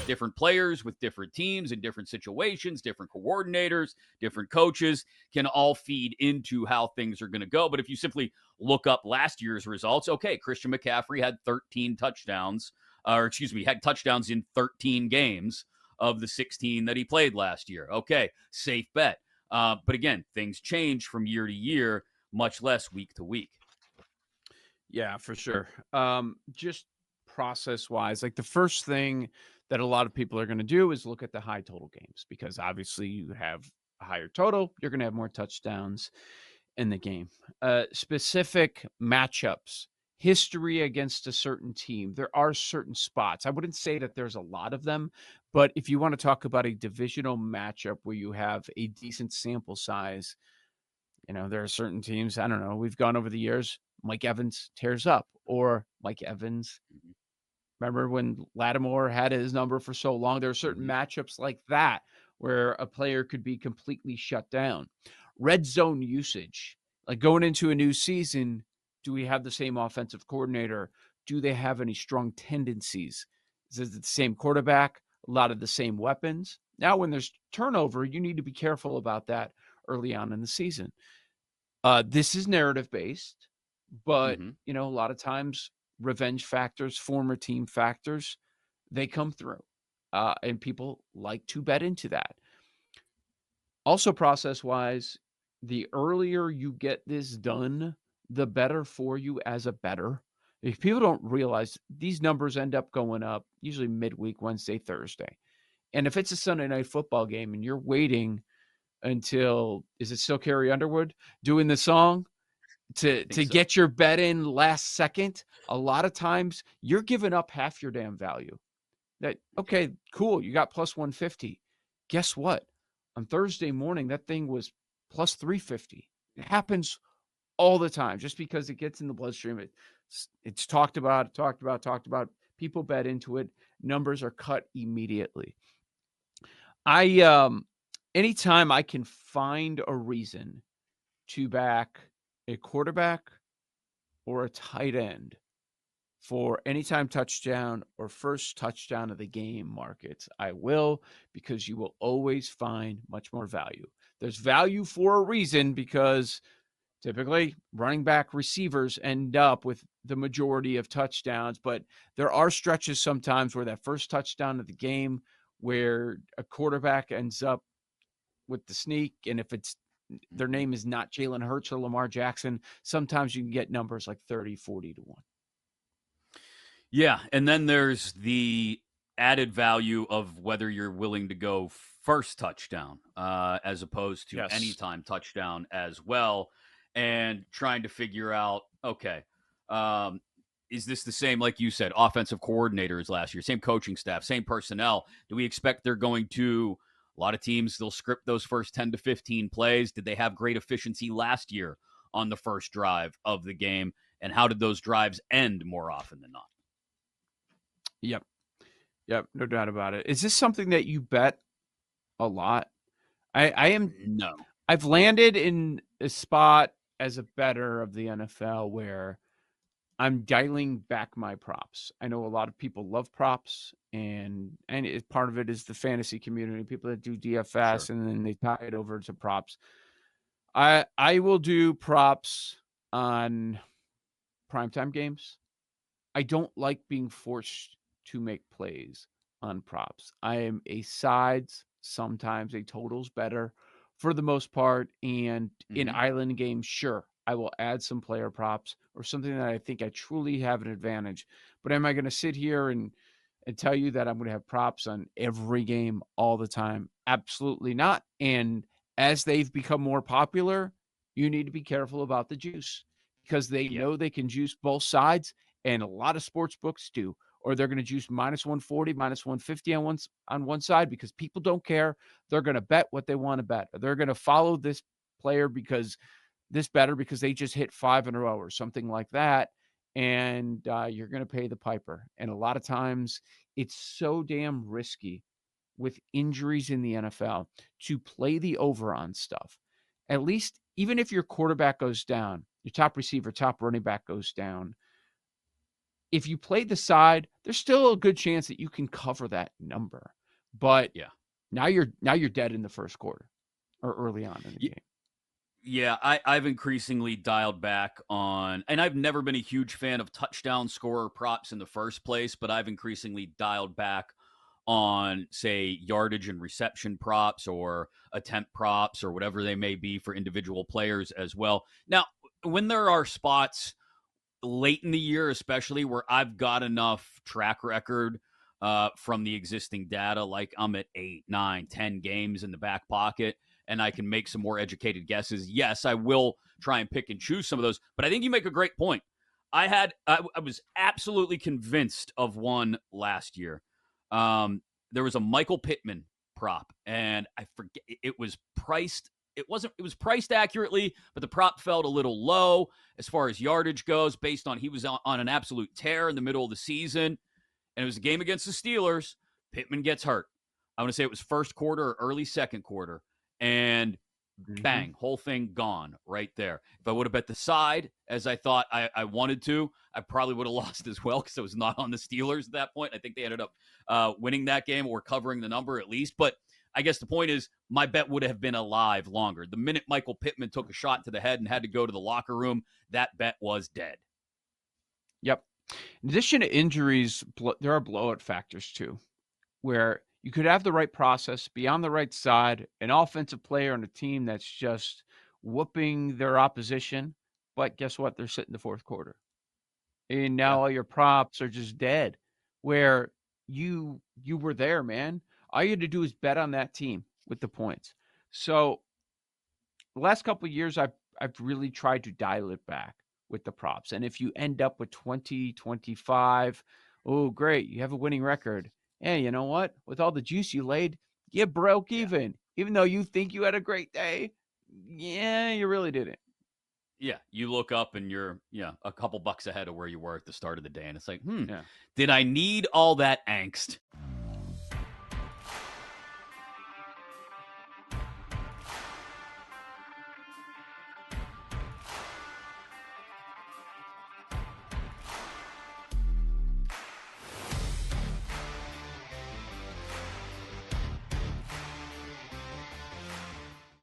different players with different teams in different situations, different coordinators, different coaches can all feed into how things are going to go. But if you simply look up last year's results, okay, Christian McCaffrey had 13 touchdowns, had touchdowns in 13 games of the 16 that he played last year. Okay, safe bet. But again, things change from year to year, much less week to week. Yeah, for sure. Just process wise, like the first thing that a lot of people are going to do is look at the high total games because obviously you have a higher total, you're going to have more touchdowns in the game. Specific matchups, history against a certain team. There are certain spots. I wouldn't say that there's a lot of them, but if you want to talk about a divisional matchup where you have a decent sample size, there are certain teams, I don't know, we've gone over the years, Mike Evans tears up, or Mike Evans. Mm-hmm. Remember when Lattimore had his number for so long? There are certain Mm-hmm. matchups like that where a player could be completely shut down. Red zone usage, like going into a new season, do we have the same offensive coordinator? Do they have any strong tendencies? Is it the same quarterback? A lot of the same weapons? Now, when there's turnover, you need to be careful about that early on in the season. This is narrative based, but Mm-hmm. a lot of times revenge factors, former team factors, they come through, and people like to bet into that. Also, process wise, the earlier you get this done, the better for you as a bettor. If people don't realize these numbers end up going up usually midweek, Wednesday, Thursday. And if it's a Sunday night football game and you're waiting until, is it still Carrie Underwood doing the song to I think so. get your bet in last second? A lot of times you're giving up half your damn value. That, okay, cool, you got plus 150. Guess what? On Thursday morning, that thing was plus 350. It happens all the time just because it gets in the bloodstream. It's talked about. People bet into it. Numbers are cut immediately. Anytime I can find a reason to back a quarterback or a tight end for anytime touchdown or first touchdown of the game markets, I will, because you will always find much more value. There's value for a reason because typically running back receivers end up with the majority of touchdowns, but there are stretches sometimes where that first touchdown of the game where a quarterback ends up with the sneak, and if it's their Mm-hmm. name is not Jalen Hurts or Lamar Jackson, sometimes you can get numbers like 30, 40 to 1. Yeah, and then there's the added value of whether you're willing to go first touchdown as opposed to Yes. anytime touchdown as well, and trying to figure out, okay, is this the same, like you said, offensive coordinators last year, same coaching staff, same personnel? Do we expect they're going to, a lot of teams, they'll script those first 10 to 15 plays. Did they have great efficiency last year on the first drive of the game? And how did those drives end more often than not? Yep. Yep. No doubt about it. Is this something that you bet a lot? I am. No. I've landed in a spot as a bettor of the NFL where I'm dialing back my props. I know a lot of people love props, and part of it is the fantasy community, people that do DFS, Sure. and then they tie it over to props. I will do props on primetime games. I don't like being forced to make plays on props. I am a sides, sometimes a totals better for the most part. And in Mm-hmm. island games, sure, I will add some player props or something that I think I truly have an advantage. But am I going to sit here and tell you that I'm going to have props on every game all the time? Absolutely not. And as they've become more popular, you need to be careful about the juice because they Yeah. know they can juice both sides, and a lot of sports books do, or they're going to juice minus 140, minus 150 on one side because people don't care. They're going to bet what they want to bet. They're going to follow this player because this better because they just hit 5 in a row or something like that, and you're going to pay the piper. And a lot of times it's so damn risky with injuries in the NFL to play the over on stuff. At least, even if your quarterback goes down, your top receiver, top running back goes down, if you play the side, there's still a good chance that you can cover that number. But Yeah. now you're dead in the first quarter or early on in the game. Yeah, I've increasingly dialed back on, and I've never been a huge fan of touchdown scorer props in the first place, but I've increasingly dialed back on, say, yardage and reception props or attempt props or whatever they may be for individual players as well. Now, when there are spots late in the year, especially where I've got enough track record from the existing data, like I'm at 8, 9, 10 games in the back pocket, and I can make some more educated guesses. Yes, I will try and pick and choose some of those. But I think you make a great point. I was absolutely convinced of one last year. There was a Michael Pittman prop, and I forget it was priced. It was priced accurately, but the prop felt a little low as far as yardage goes, based on he was on an absolute tear in the middle of the season. And it was a game against the Steelers. Pittman gets hurt. I want to say it was first quarter or early second quarter. And Mhm. bang, whole thing gone right there. If I would have bet the side as I thought I wanted to, I probably would have lost as well because I was not on the Steelers at that point. I think they ended up winning that game or covering the number at least. But I guess the point is my bet would have been alive longer. The minute Michael Pittman took a shot to the head and had to go to the locker room, that bet was dead. Yep. In addition to injuries, there are blowout factors too, where you could have the right process, be on the right side, an offensive player on a team that's just whooping their opposition, but guess what? They're sitting the fourth quarter. And Yeah. now all your props are just dead. Where you were there, man. All you had to do is bet on that team with the points. So the last couple of years, I've really tried to dial it back with the props. And if you end up with 20, 25, oh, great, you have a winning record. Hey, you know what? With all the juice you laid, you broke Yeah. even though you think you had a great day. Yeah, you really didn't. Yeah, you look up and you're, a couple bucks ahead of where you were at the start of the day. And it's like, Yeah. did I need all that angst?